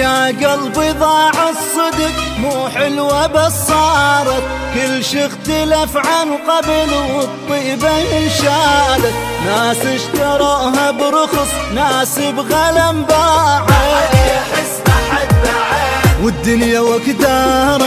يا قلبي ضاع الصدق مو حلوة بس صارت، كل شي اختلف عن قبل والطيبة انشالت، ناس اشتروها برخص ناس بغلا انباعت، والدنيا وكدارت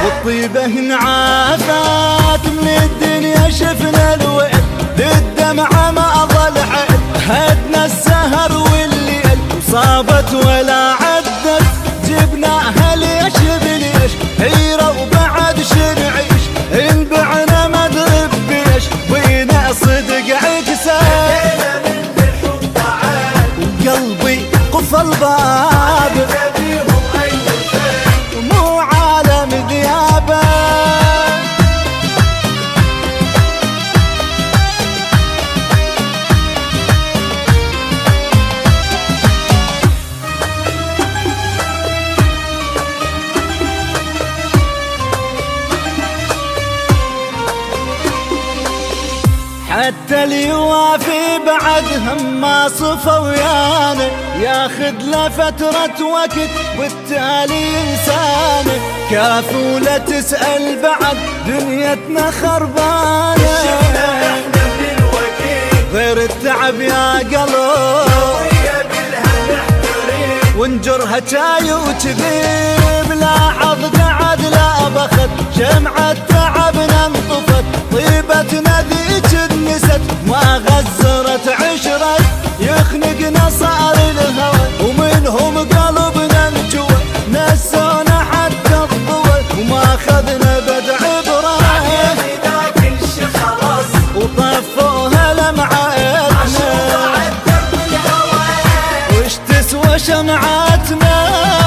والطيبة انعافت، من الدنيا شفنا الويل للدمعة ما ظل حيل، هدنا السهر والليل وصابت ولا عدت، جبناها ليش بليش حيرة وبعد شنعيش، انبعنا ما ادري بيش بينا صدق عكسان، وقلبي قفل باب مو عالم ذيابه. حتى اليوافي بعد هم ما صفى ويانا، ياخذ له فترة وقت والتالي انسانه، كافولة تسأل بعد دنيتنا خربانة، غير التعب يا قلب ونجرها جاي وكذيب، لاحظ قعد لا بخت شمعة تعبنا انطفت، طيبتنا ذيك انست ما غزرت عشرة، يخنقنا صار الهوى ومنهم قلبنا انجوى، نسونا حتى الضوى وما اخذنا بد عبرة، وطفوها لمعتنا وش تسوى شمعتنا.